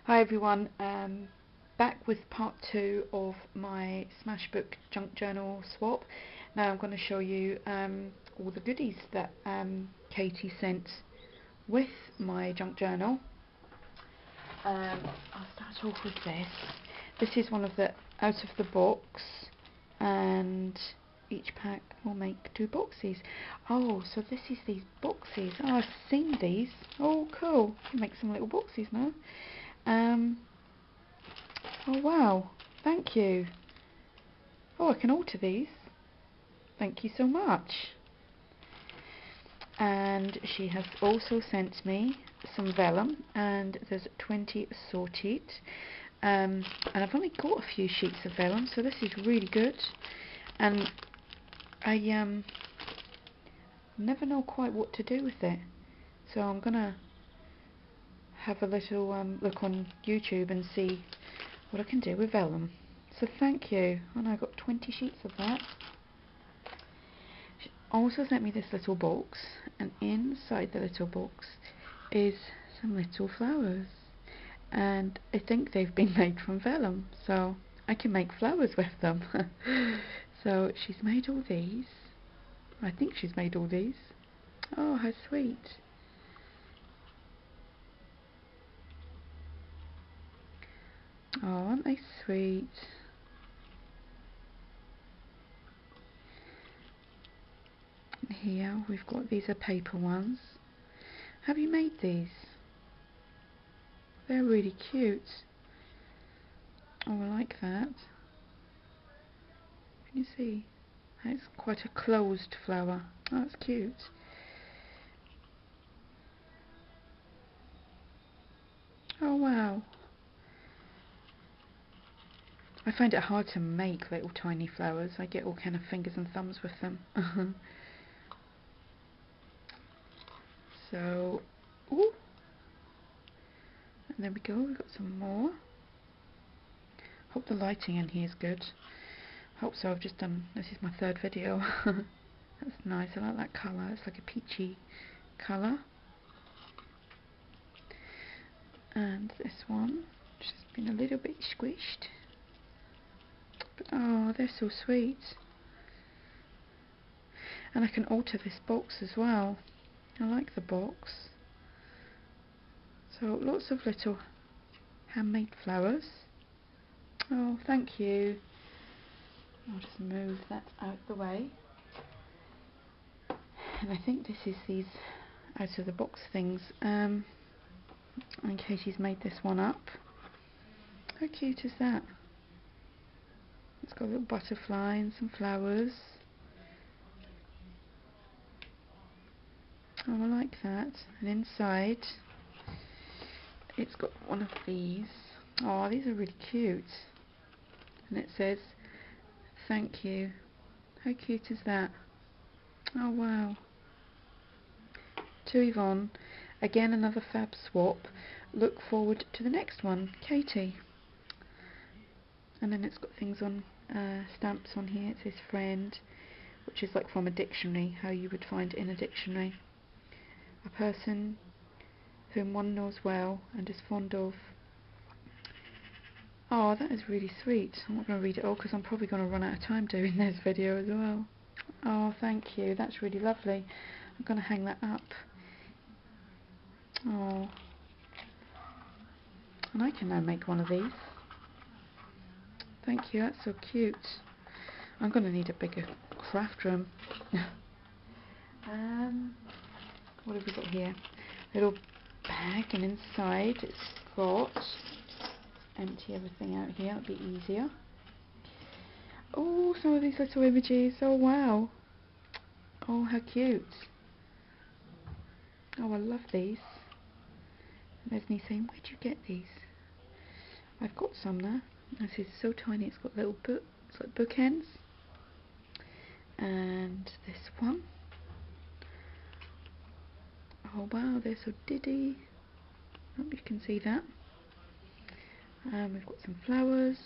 Hi everyone, back with part 2 of my Smashbook Junk Journal swap. Now I'm going to show you all the goodies that Katie sent with my junk journal. I'll start off with this. This is one of the out of the box, and each pack will make 2 boxes. Oh, so this is these boxes. Oh, I've seen these. Oh, cool. You can make some little boxes now. Oh wow, thank you. Oh, I can alter these. Thank you so much. And she has also sent me some vellum, and there's 20 assorted. And I've only got a few sheets of vellum, so this is really good. And I never know quite what to do with it, so I'm gonna have a little look on YouTube and see what I can do with vellum. So thank you. And I got 20 sheets of that. She also sent me this little box, and inside the little box is some little flowers, and I think they've been made from vellum, so I can make flowers with them. So she's made all these. I think she's made all these. Oh, how sweet. Oh, aren't they sweet? Here we've got, these are paper ones. Have you made these? They're really cute. Oh, I like that. Can you see? It's quite a closed flower. Oh, that's cute. Oh wow. I find it hard to make little tiny flowers. I get all kind of fingers and thumbs with them. So, ooh. And there we go, we've got some more. Hope the lighting in here is good. Hope so. I've just done, this is my 3rd video. That's nice, I like that colour. It's like a peachy colour. And this one, which has been a little bit squished. But oh, they're so sweet. And I can alter this box as well. I like the box. So lots of little handmade flowers. Oh, thank you. I'll just move that out the way. And I think this is these out of the box things. And Katie's made this one up. How cute is that? It's got a little butterfly and some flowers. Oh, I like that. And inside it's got one of these. Oh, these are really cute. And it says, thank you. How cute is that? Oh wow. To Yvonne, again another fab swap. Look forward to the next one, Katie. And then it's got things on, stamps on here. It says friend, which is like from a dictionary, how you would find it in a dictionary. A person whom one knows well and is fond of. Oh, that is really sweet. I'm not going to read it all because I'm probably going to run out of time doing this video as well. Oh, thank you. That's really lovely. I'm going to hang that up. Oh. And I can now make one of these. Thank you, that's so cute. I'm going to need a bigger craft room. What have we got here? Little bag, and inside it's got, empty everything out here, it'll be easier. Oh, some of these little images. Oh wow. Oh, how cute. Oh, I love these. And there's me saying, where'd you get these? I've got some there. This is so tiny, it's got little it's like bookends. And this one. Oh wow, they're so diddy. Hope you can see that. We've got some flowers.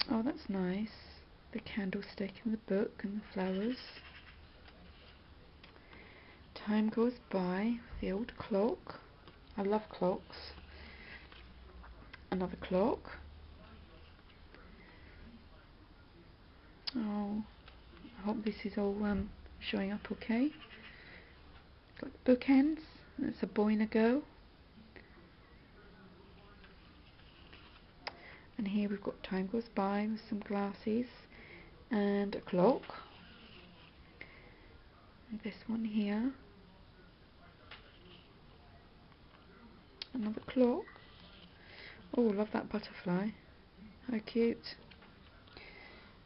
Oh, that's nice. The candlestick and the book and the flowers. Time goes by with the old clock. I love clocks. Another clock. Oh, I hope this is all showing up okay. Got the bookends. That's a boy and a girl. And here we've got Time Goes By with some glasses and a clock. And this one here. Another clock. Oh, love that butterfly. How cute.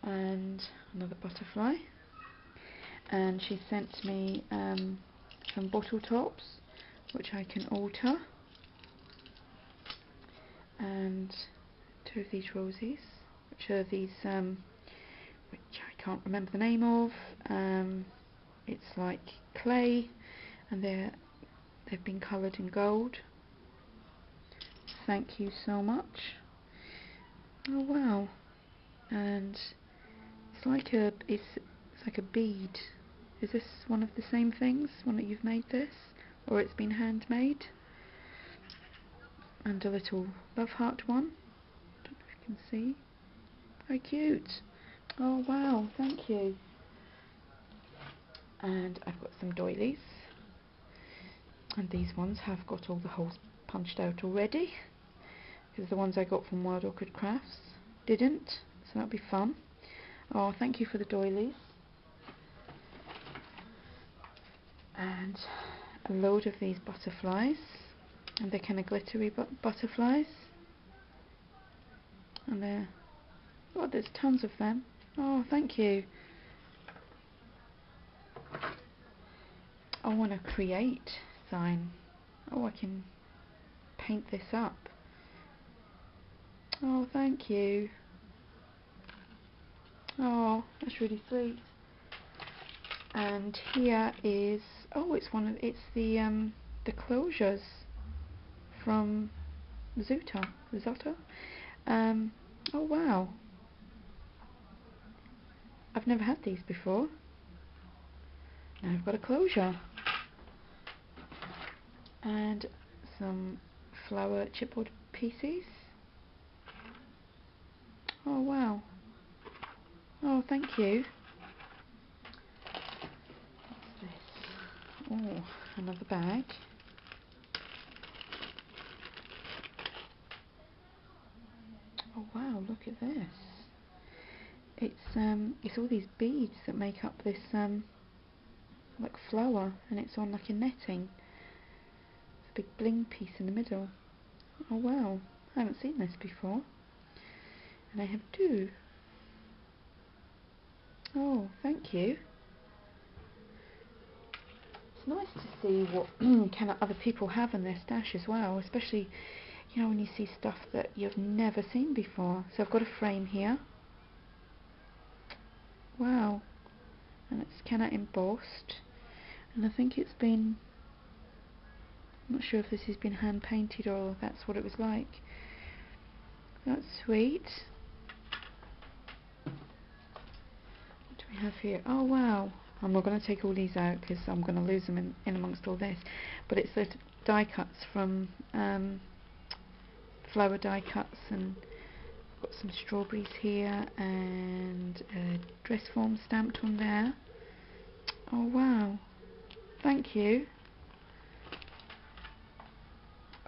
And another butterfly. And she sent me some bottle tops which I can alter. And two of these roses, which are these which I can't remember the name of. It's like clay, and they've been coloured in gold. Thank you so much. Oh wow! And it's like a bead. Is this one of the same things? One that you've made this, or it's been handmade? And a little love heart one. Don't know if you can see. How cute! Oh wow! Thank you. And I've got some doilies, and these ones have got all the holes punched out already, because the ones I got from Wild Orchid Crafts didn't, so that'll be fun. Oh, thank you for the doilies. And a load of these butterflies, and they're kind of glittery butterflies, and there's tons of them. Oh, thank you. I want to create sign. Oh, I can paint this up. Oh, thank you. Oh, that's really sweet. And here is, oh, it's the closures from Zuta. Oh wow. I've never had these before. Now I've got a closure. And some flower chipboard pieces. Oh wow. Oh, thank you. What's this? Oh, another bag. Oh wow, look at this. It's all these beads that make up this like flower, and it's on like a netting. It's a big bling piece in the middle. Oh wow, I haven't seen this before. And I have two. Oh, thank you. It's nice to see what kind of other people have in their stash as well, especially, you know, when you see stuff that you've never seen before. So I've got a frame here. Wow. And it's kind of embossed. And I think it's been, I'm not sure if this has been hand painted or that's what it was like. That's sweet. What do we have here? Oh wow. I'm not going to take all these out because I'm going to lose them in amongst all this. But it's the die cuts from flower die cuts, and got some strawberries here and a dress form stamped on there. Oh wow. Thank you.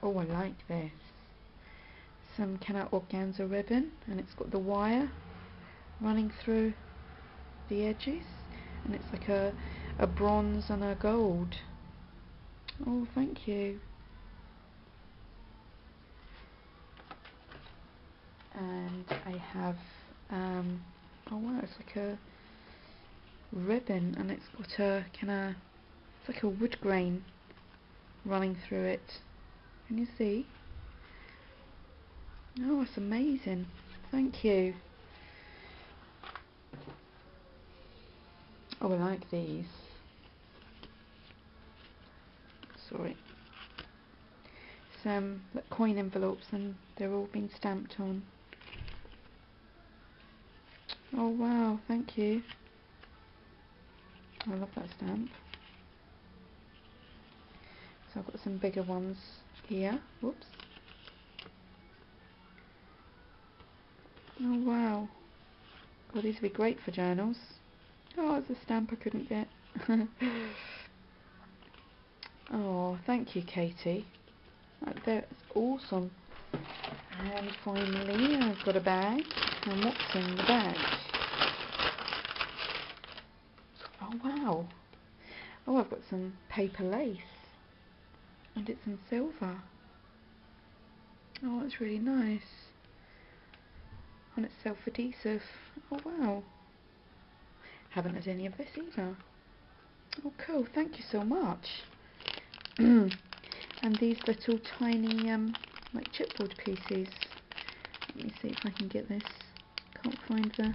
Oh, I like this. Some kind of organza ribbon, and it's got the wire running through the edges, and it's like a bronze and a gold. Oh, thank you. And I have oh wow, it's like a ribbon, and it's got a it's like a wood grain running through it. Can you see? Oh, it's amazing. Thank you. Oh, I like these. Sorry. Some like coin envelopes, and they're all been stamped on. Oh wow, thank you. I love that stamp. So I've got some bigger ones here. Whoops. Oh wow. Oh, these would be great for journals. Oh, it's a stamp I couldn't get. Oh, thank you, Katie. That's awesome. And finally, I've got a bag. And what's in the bag? Oh, wow. Oh, I've got some paper lace. And it's in silver. Oh, it's really nice. And it's self-adhesive. Oh, wow. Haven't had any of this either. Oh, cool. Thank you so much. And these little tiny, like chipboard pieces. Let me see if I can get this. Can't find the...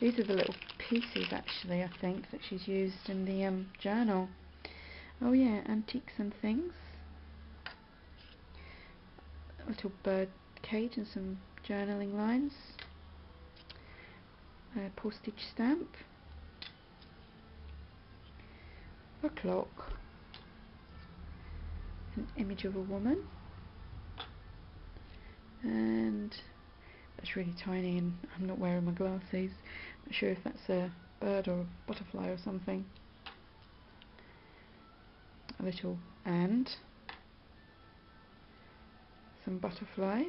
These are the little pieces, actually, I think, that she's used in the journal. Oh yeah, antiques and things. A little bird cage and some journaling lines. A postage stamp. A clock. An image of a woman. And that's really tiny and I'm not wearing my glasses. Not sure if that's a bird or a butterfly or something. A little ant. Some butterflies.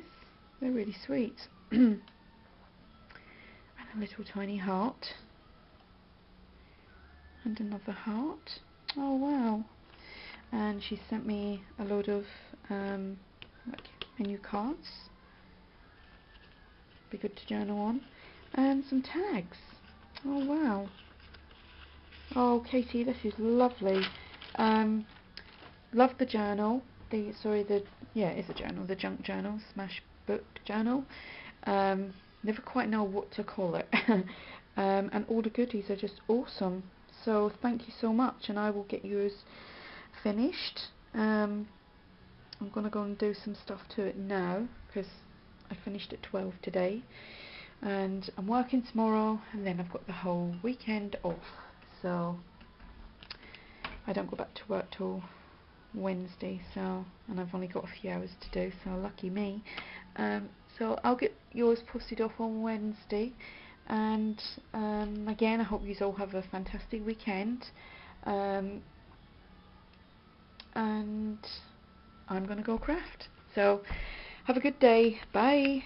They're really sweet. And a little tiny heart. And another heart. Oh wow. And she sent me a load of like menu cards. Be good to journal on. And some tags. Oh wow. Oh Katie, this is lovely. Love the journal. Yeah, it's a journal. The junk journal, smash book journal. Never quite know what to call it. And all the goodies are just awesome. So thank you so much, and I will get yours finished. I'm gonna go and do some stuff to it now because I finished at 12 today, and I'm working tomorrow, and then I've got the whole weekend off. So I don't go back to work till Wednesday, and I've only got a few hours to do, so lucky me. So I'll get yours posted off on Wednesday, and again I hope you all have a fantastic weekend, and I'm gonna go craft. So have a good day. Bye.